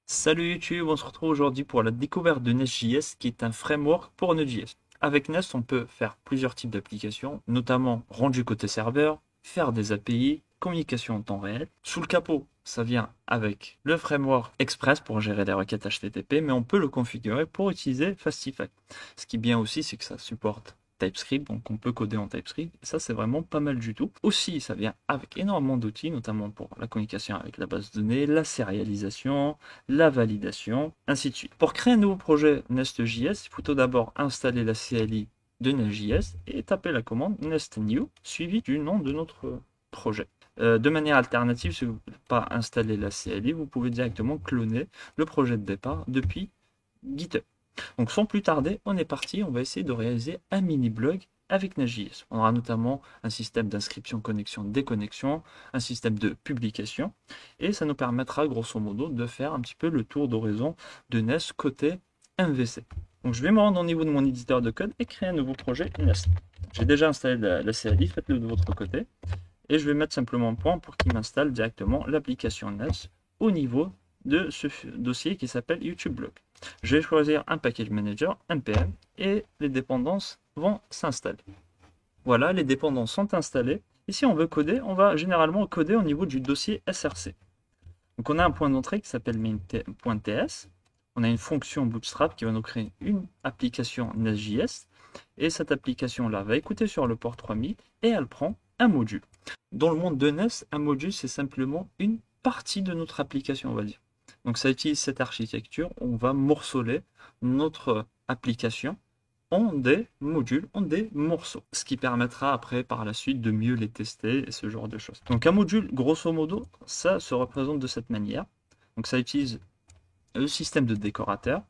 Salut YouTube, on se retrouve aujourd'hui pour la découverte de Nest.js qui est un framework pour Node.js. Avec Nest, on peut faire plusieurs types d'applications, notamment rendu côté serveur, faire des API, communication en temps réel. Sous le capot, ça vient avec le framework Express pour gérer les requêtes HTTP, mais on peut le configurer pour utiliser Fastify. Ce qui est bien aussi, c'est que ça supporte TypeScript, donc on peut coder en TypeScript, et ça c'est vraiment pas mal du tout. Aussi, ça vient avec énormément d'outils, notamment pour la communication avec la base de données, la sérialisation, la validation, ainsi de suite. Pour créer un nouveau projet Nest.js, il faut tout d'abord installer la CLI de Nest.js et taper la commande nest new suivi du nom de notre projet. De manière alternative, si vous ne voulez pas installer la CLI, vous pouvez directement cloner le projet de départ depuis GitHub. Donc sans plus tarder, on est parti, on va essayer de réaliser un mini-blog avec Nest.js. On aura notamment un système d'inscription, connexion, déconnexion, un système de publication, et ça nous permettra grosso modo de faire un petit peu le tour d'horizon de Nest côté MVC. Donc je vais me rendre au niveau de mon éditeur de code et créer un nouveau projet Nest. J'ai déjà installé la CLI, faites-le de votre côté, et je vais mettre simplement un point pour qu'il m'installe directement l'application Nest au niveau de ce dossier qui s'appelle YouTube Blog. Je vais choisir un package manager, npm, et les dépendances vont s'installer. Voilà, les dépendances sont installées. Et si on veut coder, on va généralement coder au niveau du dossier src. Donc on a un point d'entrée qui s'appelle main.ts. On a une fonction Bootstrap qui va nous créer une application Nest.js. Et cette application-là va écouter sur le port 3000 et elle prend un module. Dans le monde de Nest, un module, c'est simplement une partie de notre application, on va dire. Donc ça utilise cette architecture, on va morceler notre application en des modules, en des morceaux. Ce qui permettra après, par la suite, de mieux les tester et ce genre de choses. Donc un module, grosso modo, ça se représente de cette manière. Donc ça utilise le système de décorateur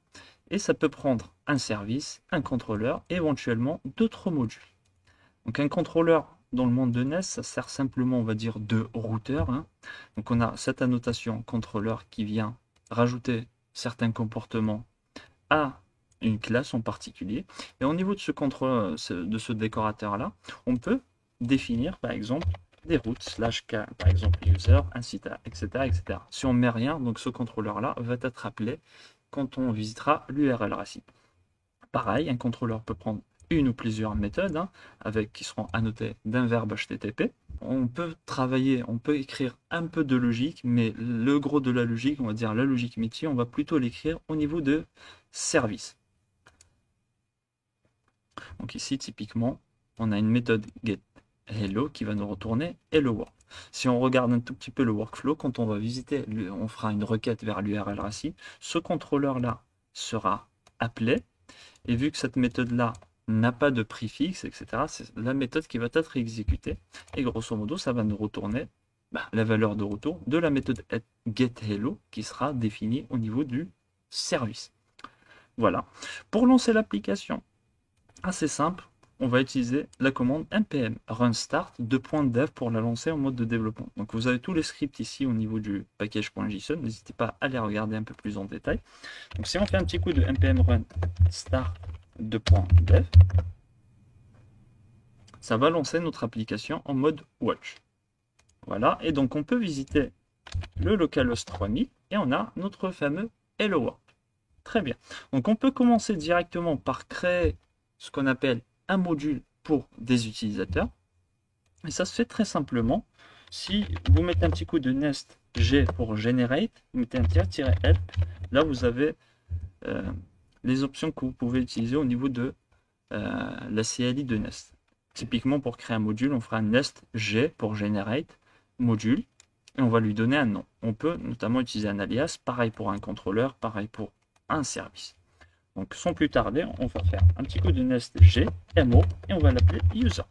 et ça peut prendre un service, un contrôleur et éventuellement d'autres modules. Donc un contrôleur dans le monde de Nest, ça sert simplement, on va dire, de routeur. Donc on a cette annotation contrôleur qui vient rajouter certains comportements à une classe en particulier. Et au niveau de ce contrôleur, de ce décorateur-là, on peut définir par exemple des routes slash k, par exemple user, ainsi etc., etc. Si on met rien, donc ce contrôleur-là va être appelé quand on visitera l'URL racine. Pareil, un contrôleur peut prendre une ou plusieurs méthodes qui seront annotées d'un verbe HTTP. On peut travailler, on peut écrire un peu de logique, mais le gros de la logique, on va dire la logique métier, on va plutôt l'écrire au niveau de service. Donc ici, typiquement, on a une méthode getHello qui va nous retourner hello world. Si on regarde un tout petit peu le workflow, quand on va visiter, on fera une requête vers l'URL racine, ce contrôleur-là sera appelé. Et vu que cette méthode-là n'a pas de préfixe, etc., c'est la méthode qui va être exécutée. Et grosso modo, ça va nous retourner la valeur de retour de la méthode getHello qui sera définie au niveau du service. Voilà. Pour lancer l'application, assez simple, on va utiliser la commande npm run start .dev pour la lancer en mode de développement. Donc vous avez tous les scripts ici au niveau du package.json, n'hésitez pas à les regarder un peu plus en détail. Donc si on fait un petit coup de npm run start .dev, ça va lancer notre application en mode watch. Voilà, et donc on peut visiter le localhost 3000 et on a notre fameux hello world. Très bien. Donc on peut commencer directement par créer ce qu'on appelle un module pour des utilisateurs. Et ça se fait très simplement. Si vous mettez un petit coup de nest g pour generate, vous mettez un -help, là vous avez les options que vous pouvez utiliser au niveau de la CLI de Nest. Typiquement, pour créer un module, on fera un nest g pour generate module et on va lui donner un nom. On peut notamment utiliser un alias, pareil pour un contrôleur, pareil pour un service. Donc sans plus tarder, on va faire un petit coup de nest g mo et on va l'appeler user.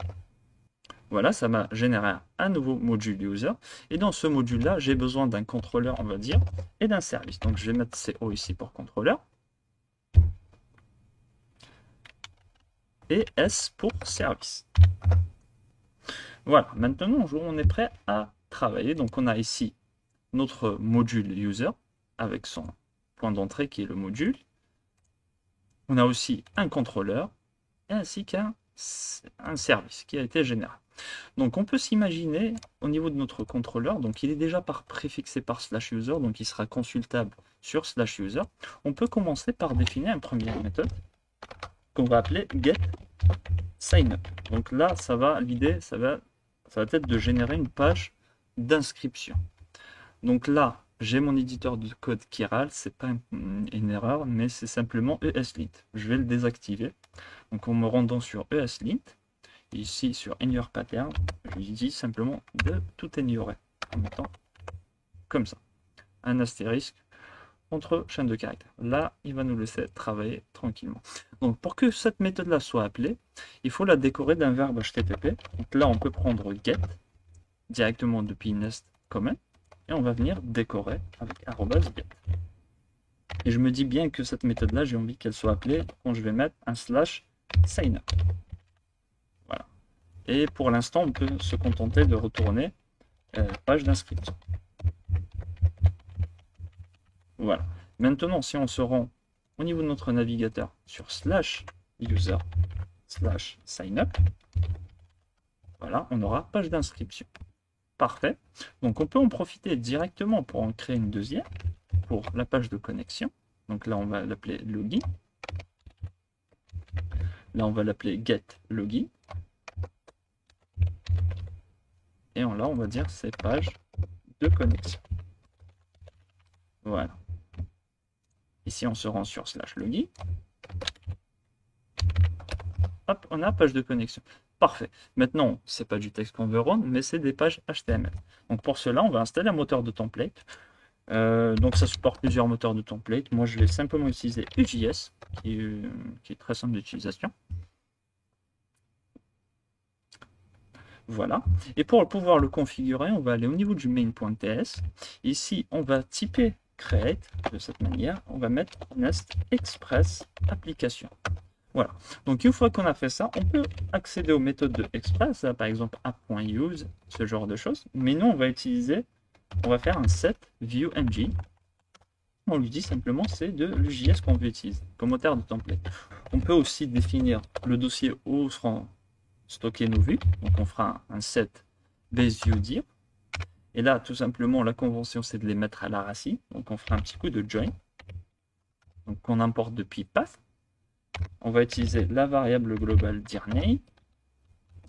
Voilà, ça m'a généré un nouveau module user. Et dans ce module-là, j'ai besoin d'un contrôleur, on va dire, et d'un service. Donc je vais mettre CO ici pour contrôleur. Et S pour service. Voilà, maintenant on est prêt à travailler. Donc on a ici notre module user avec son point d'entrée qui est le module. On a aussi un contrôleur ainsi qu'un service qui a été généré. Donc on peut s'imaginer au niveau de notre contrôleur, donc il est déjà préfixé par /user, donc il sera consultable sur /user, on peut commencer par définir une première méthode qu'on va appeler getSignup. Donc là, l'idée, ça va être de générer une page d'inscription. Donc là, j'ai mon éditeur de code qui râle, c'est pas une erreur, mais c'est simplement ESLint. Je vais le désactiver. Donc en me rendant sur ESLint, ici sur Ignore Pattern, je lui dis simplement de tout ignorer en mettant comme ça, un astérisque entre chaîne de caractères. Là, il va nous laisser travailler tranquillement. Donc pour que cette méthode-là soit appelée, il faut la décorer d'un verbe HTTP. Donc là, on peut prendre get directement depuis nest comment et on va venir décorer avec @get. Et je me dis bien que cette méthode-là, j'ai envie qu'elle soit appelée quand je vais mettre un /signup. Voilà. Et pour l'instant, on peut se contenter de retourner page d'inscription. Voilà. Maintenant, si on se rend au niveau de notre navigateur sur /user/signup, voilà, on aura page d'inscription. Parfait. Donc on peut en profiter directement pour en créer une deuxième pour la page de connexion. Donc là, on va l'appeler login. Là, on va l'appeler getLogin. Et là, on va dire c'est page de connexion. Voilà. Ici, on se rend sur /login. Hop, on a page de connexion. Parfait. Maintenant, c'est pas du texte qu'on veut rendre, mais c'est des pages HTML. Donc pour cela, on va installer un moteur de template. Donc ça supporte plusieurs moteurs de template. Moi, je vais simplement utiliser UJS, qui est très simple d'utilisation. Voilà. Et pour pouvoir le configurer, on va aller au niveau du main.ts. Ici, on va typer create de cette manière. On va mettre nest express application. Voilà. Donc une fois qu'on a fait ça, on peut accéder aux méthodes de express, par exemple app.use, ce genre de choses. Mais nous, on va faire un set viewEngine. On lui dit simplement c'est de l'UJS qu'on veut utiliser comme moteur de template. On peut aussi définir le dossier où seront stockées nos vues. Donc on fera un set baseViewDir. Et là, tout simplement, la convention, c'est de les mettre à la racine. Donc on fera un petit coup de join. Donc on importe depuis path. On va utiliser la variable globale dirName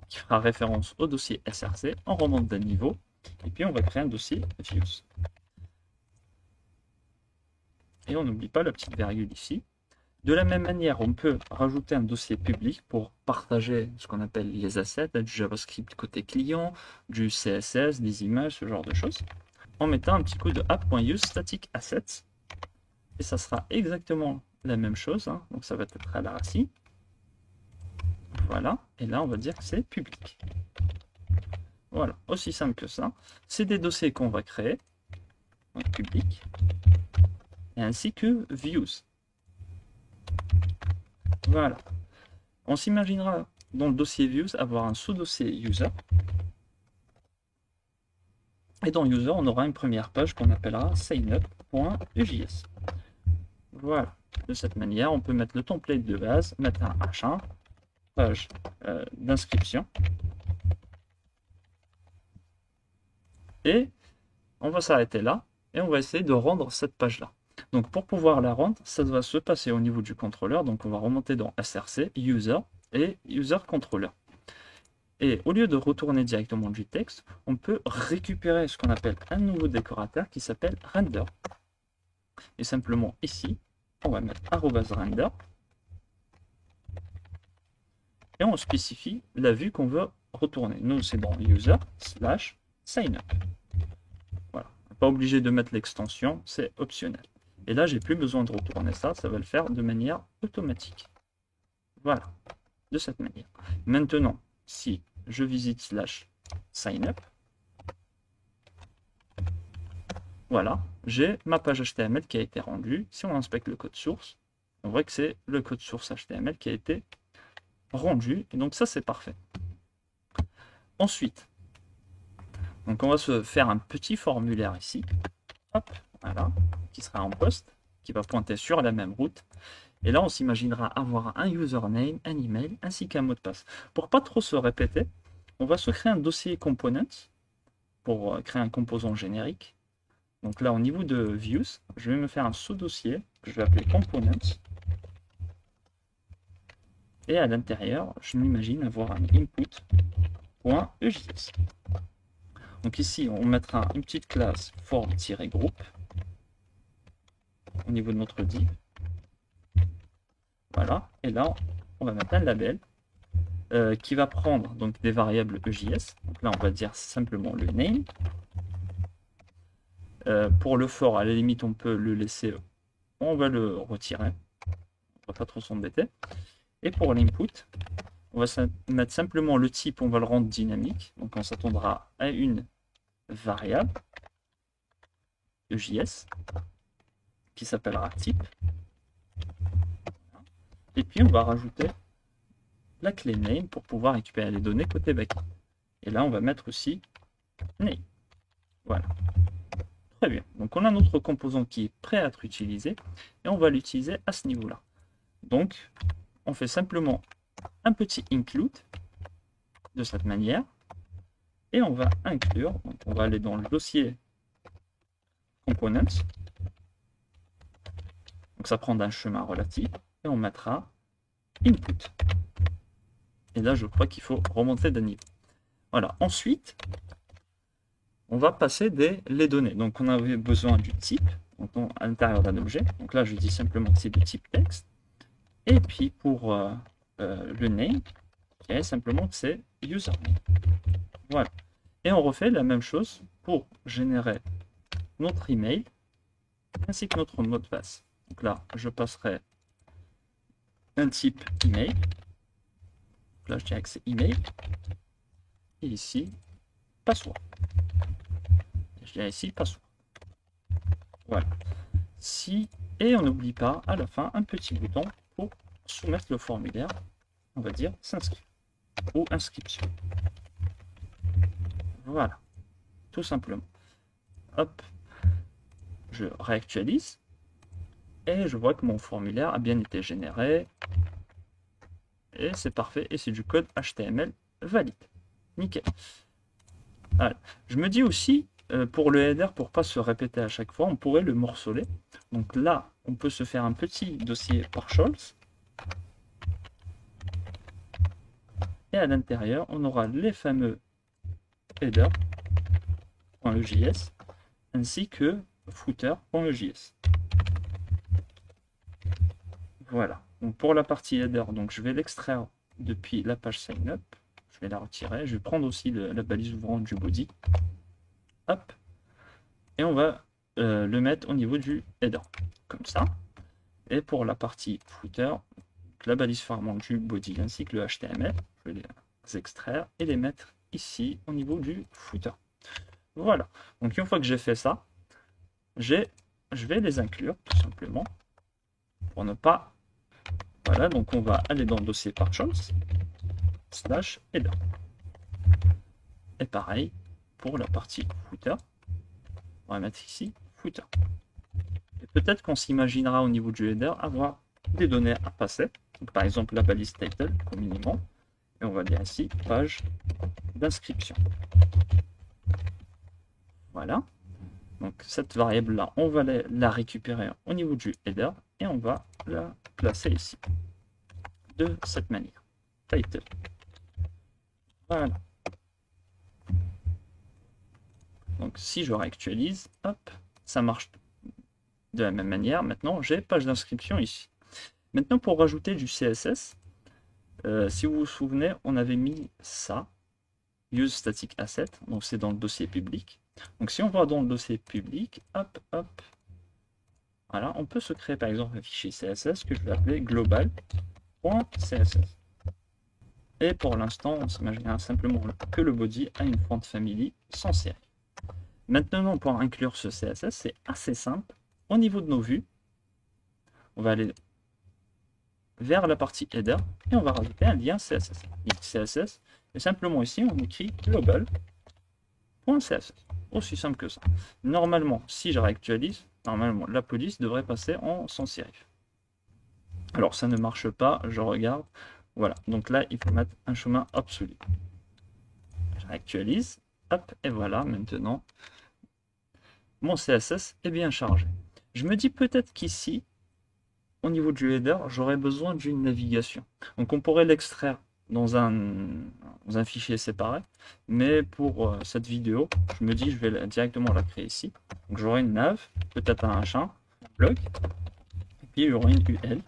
qui fera référence au dossier src. On remonte d'un niveau. Et puis on va créer un dossier views. Et on n'oublie pas la petite virgule ici. De la même manière, on peut rajouter un dossier public pour partager ce qu'on appelle les assets, du JavaScript côté client, du CSS, des images, ce genre de choses, en mettant un petit coup de app.use static assets. Et ça sera exactement la même chose. Hein. Donc ça va être à la racine. Voilà. Et là, on va dire que c'est public. Voilà. Aussi simple que ça. C'est des dossiers qu'on va créer. Donc public. Et ainsi que views. Voilà. On s'imaginera dans le dossier views avoir un sous-dossier user. Et dans user, on aura une première page qu'on appellera signup.ujs. Voilà. De cette manière, on peut mettre le template de base, mettre un H1, page d'inscription. Et on va s'arrêter là. Et on va essayer de rendre cette page-là. Donc pour pouvoir la rendre, ça va se passer au niveau du contrôleur. Donc on va remonter dans src, user et user controller. Et au lieu de retourner directement du texte, on peut récupérer ce qu'on appelle un nouveau décorateur qui s'appelle render. Et simplement ici, on va mettre @render. Et on spécifie la vue qu'on veut retourner. Nous, c'est dans user/signup. Voilà. Pas obligé de mettre l'extension, c'est optionnel. Et là, j'ai plus besoin de retourner ça, ça va le faire de manière automatique. Voilà, de cette manière. Maintenant, si je visite /signup, voilà, j'ai ma page HTML qui a été rendue. Si on inspecte le code source, on voit que c'est le code source HTML qui a été rendu. Et donc ça, c'est parfait. Ensuite, donc on va se faire un petit formulaire ici. Hop, voilà, qui sera en poste, qui va pointer sur la même route. Et là, on s'imaginera avoir un username, un email, ainsi qu'un mot de passe. Pour pas trop se répéter, on va se créer un dossier component pour créer un composant générique. Donc là, au niveau de views, je vais me faire un sous-dossier que je vais appeler components. Et à l'intérieur, je m'imagine avoir un input.ejs. Donc ici, on mettra une petite classe form-group au niveau de notre div. Voilà. Et là, on va mettre un label qui va prendre donc des variables EJS. Donc là, on va dire simplement le name. Pour le for, à la limite, on peut le laisser, on va le retirer. On va pas trop s'embêter. Et pour l'input, on va mettre simplement le type, on va le rendre dynamique. Donc on s'attendra à une variable EJS qui s'appellera type. Et puis on va rajouter la clé name pour pouvoir récupérer les données côté backend. Et là, on va mettre aussi name. Voilà. Très bien. Donc on a notre composant qui est prêt à être utilisé et on va l'utiliser à ce niveau-là. Donc on fait simplement un petit include de cette manière et on va inclure. Donc on va aller dans le dossier components. Donc ça prend un chemin relatif et on mettra input. Et là je crois qu'il faut remonter d'un niveau. Voilà. Ensuite, on va passer les données. Donc on avait besoin du type donc, à l'intérieur d'un objet. Donc là je dis simplement que c'est du type texte. Et puis pour le name, et simplement que c'est username. Voilà. Et on refait la même chose pour générer notre email ainsi que notre mot de passe. Donc là, je passerai un type email. Donc là, je dirais que c'est email. Et ici, password. Je dirais ici password. Voilà. Et on n'oublie pas à la fin un petit bouton pour soumettre le formulaire. On va dire s'inscrire ou inscription. Voilà. Tout simplement. Hop. Je réactualise. Et je vois que mon formulaire a bien été généré. Et c'est parfait. Et c'est du code HTML valide. Nickel. Alors, je me dis aussi, pour le header, pour ne pas se répéter à chaque fois, on pourrait le morceler. Donc là, on peut se faire un petit dossier partials. Et à l'intérieur, on aura les fameux header.ejs ainsi que footer.ejs. Voilà. Donc pour la partie header, donc je vais l'extraire depuis la page sign up. Je vais la retirer. Je vais prendre aussi la balise ouvrante du body. Hop. Et on va le mettre au niveau du header. Comme ça. Et pour la partie footer, la balise fermante du body ainsi que le HTML, je vais les extraire et les mettre ici au niveau du footer. Voilà. Donc une fois que j'ai fait ça, je vais les inclure tout simplement pour ne pas. Voilà, donc on va aller dans le dossier partials / header. Et pareil pour la partie footer. On va mettre ici footer. Et peut-être qu'on s'imaginera au niveau du header avoir des données à passer. Donc, par exemple la balise title communément. Et on va dire ici page d'inscription. Voilà. Donc cette variable là, on va la récupérer au niveau du header et on va la placer ici. De cette manière. Title. Voilà. Donc si je réactualise, hop, ça marche de la même manière. Maintenant, j'ai page d'inscription ici. Maintenant, pour rajouter du CSS, si vous vous souvenez, on avait mis ça, use static asset, donc c'est dans le dossier public. Donc si on va dans le dossier public, hop, hop, voilà, on peut se créer par exemple un fichier CSS que je vais appeler global.css. Et pour l'instant, on s'imaginera simplement que le body a une font family sans série. Maintenant, pour inclure ce CSS, c'est assez simple. Au niveau de nos vues, on va aller vers la partie header et on va rajouter un lien CSS. CSS, et simplement ici, on écrit global.css. Aussi simple que ça. Normalement, si je réactualise, normalement, la police devrait passer en sans serif. Alors, ça ne marche pas, je regarde. Voilà, donc là, il faut mettre un chemin absolu. Je réactualise, hop, et voilà, maintenant, mon CSS est bien chargé. Je me dis peut-être qu'ici, au niveau du header, j'aurais besoin d'une navigation. Donc on pourrait l'extraire dans un fichier séparé, mais pour cette vidéo, je me dis je vais directement la créer ici. Donc j'aurai une nav, peut-être un H1, un blog, et puis il y aura une UL.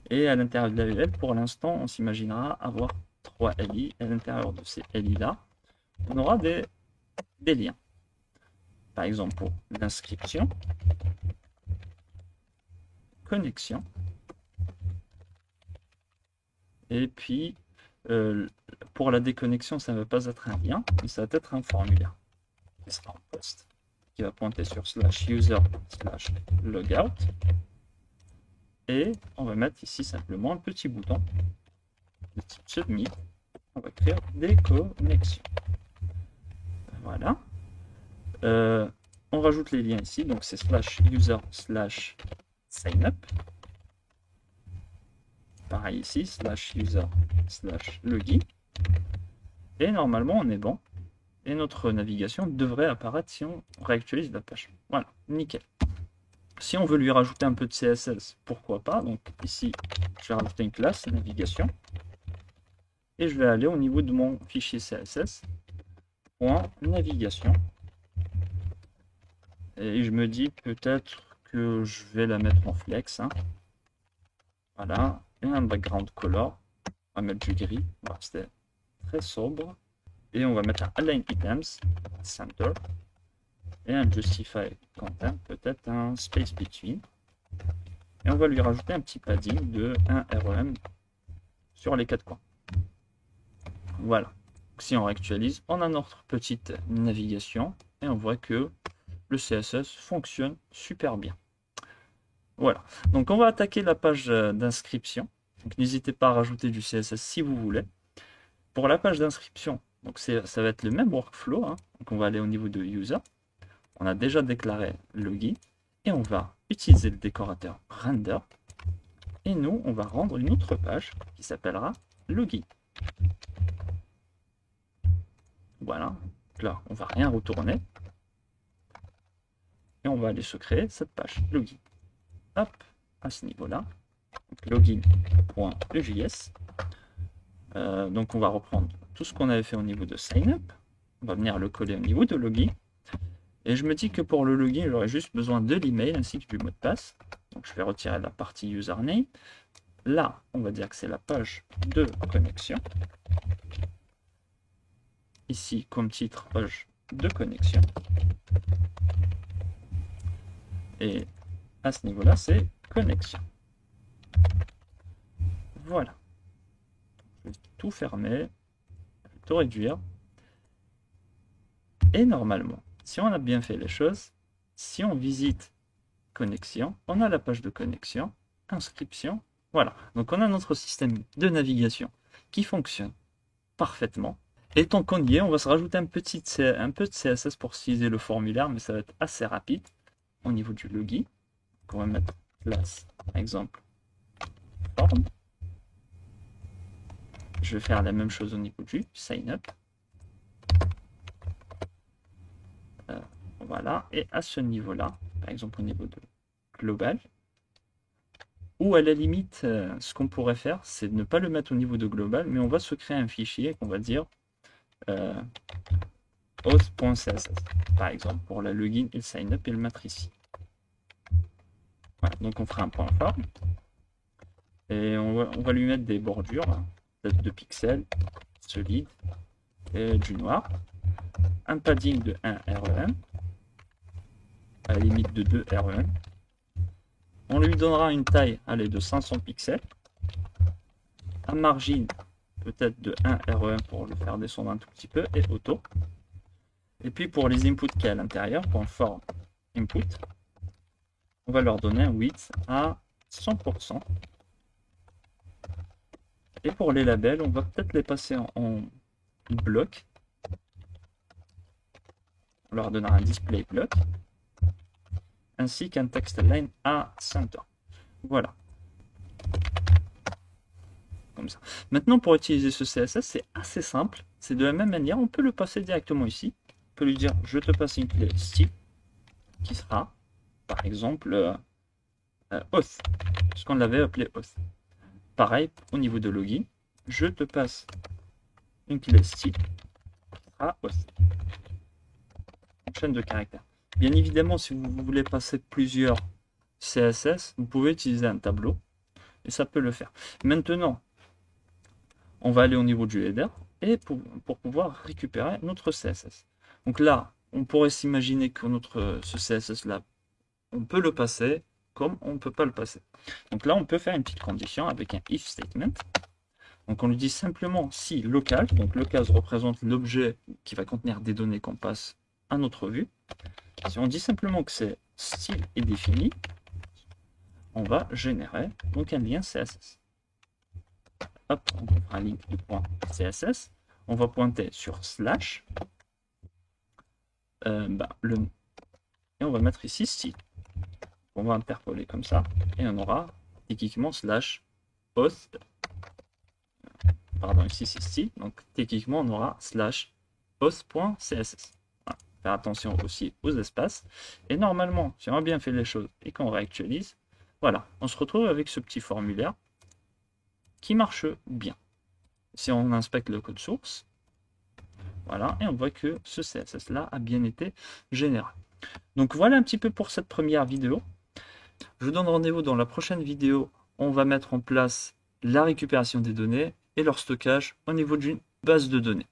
Et à l'intérieur de la UL, pour l'instant, on s'imaginera avoir 3 LI. À l'intérieur de ces LI-là, on aura des liens. Par exemple, pour l'inscription, connexion, et puis pour la déconnexion, ça ne va pas être un lien, mais ça va être un formulaire qui sera en post, qui va pointer sur /user/logout, et on va mettre ici simplement un petit bouton de type submit. On va créer des connexions. Voilà. On rajoute les liens ici, donc c'est /user/signup. Pareil ici, /user/login. Et normalement, on est bon. Et notre navigation devrait apparaître si on réactualise la page. Voilà, nickel. Si on veut lui rajouter un peu de CSS, pourquoi pas. Donc ici, je vais rajouter une classe navigation. Et je vais aller au niveau de mon fichier CSS. .navigation. Et je me dis peut-être que je vais la mettre en flex. Hein. Voilà. Et un background color. On va mettre du gris. On va rester très sobre. Et on va mettre un align items, center. Et un justify content, peut-être un space between. Et on va lui rajouter un petit padding de 1 REM sur les 4 coins. Voilà. Si on réactualise, on a notre petite navigation et on voit que le CSS fonctionne super bien. Voilà. Donc on va attaquer la page d'inscription. Donc n'hésitez pas à rajouter du CSS si vous voulez. Pour la page d'inscription, donc ça va être le même workflow. Hein. Donc on va aller au niveau de user. On a déjà déclaré login et on va utiliser le décorateur render. Et nous, on va rendre une autre page qui s'appellera login. Voilà. Donc là, on va rien retourner. Et on va aller se créer cette page login. Hop, à ce niveau-là. Login.ejs. Donc on va reprendre tout ce qu'on avait fait au niveau de signup. On va venir le coller au niveau de login. Et je me dis que pour le login, j'aurai juste besoin de l'email ainsi que du mot de passe. Donc je vais retirer la partie username. Là, on va dire que c'est la page de connexion. Ici, comme titre, page de connexion. Et à ce niveau-là, c'est connexion. Voilà. Je vais tout fermer, tout réduire. Et normalement, si on a bien fait les choses, si on visite connexion, on a la page de connexion, inscription. Voilà. Donc on a notre système de navigation qui fonctionne parfaitement. Et tant qu'on y est, on va se rajouter un peu de CSS pour utiliser le formulaire, mais ça va être assez rapide au niveau du login. Donc on va mettre classe, par exemple, form. Je vais faire la même chose au niveau du sign up. Voilà, et à ce niveau-là, par exemple au niveau de global, ou à la limite, ce qu'on pourrait faire, c'est de ne pas le mettre au niveau de global, mais on va se créer un fichier qu'on va dire host.css, par exemple, pour la login et le sign up et le mettre ici. Voilà, donc on fera un point form, et on va lui mettre des bordures, hein, peut-être de pixels, solide, et du noir, un padding de 1 REM, à la limite de 2 REM. On lui donnera une taille de 500 pixels, un margin peut-être de 1 REM pour le faire descendre un tout petit peu, et auto. Et puis pour les inputs qu'il y a à l'intérieur, pour form input, on va leur donner un width à 100%. Et pour les labels, on va peut-être les passer en bloc. On leur donnera un display block, ainsi qu'un text line à center. Voilà. Comme ça. Maintenant, pour utiliser ce CSS, c'est assez simple. C'est de la même manière, on peut le passer directement ici. On peut lui dire, je te passe une clé style. qui sera, par exemple, auth, ce qu'on l'avait appelé auth. Pareil, au niveau de login, je te passe une clé style qui sera auth, une chaîne de caractères. Bien évidemment, si vous voulez passer plusieurs CSS, vous pouvez utiliser un tableau et ça peut le faire. Maintenant, on va aller au niveau du header et pour pouvoir récupérer notre CSS. Donc là, on pourrait s'imaginer que ce CSS là, on peut le passer comme on ne peut pas le passer. Donc là, on peut faire une petite condition avec un if statement. Donc on lui dit simplement si local, donc local représente l'objet qui va contenir des données qu'on passe à notre vue. Si on dit simplement que c'est style est défini, on va générer donc un lien CSS. Hop, on fera un link du point CSS. On va pointer sur slash et on va mettre ici style. On va interpoler comme ça et on aura techniquement slash host. Pardon, ici c'est style. Donc techniquement on aura slash host.css. Voilà. Faire attention aussi aux espaces. Et normalement, si on a bien fait les choses et qu'on réactualise, voilà, on se retrouve avec ce petit formulaire qui marche bien. Si on inspecte le code source, voilà, et on voit que ce CSS là a bien été généré. Donc voilà un petit peu pour cette première vidéo. Je vous donne rendez-vous dans la prochaine vidéo. On va mettre en place la récupération des données et leur stockage au niveau d'une base de données.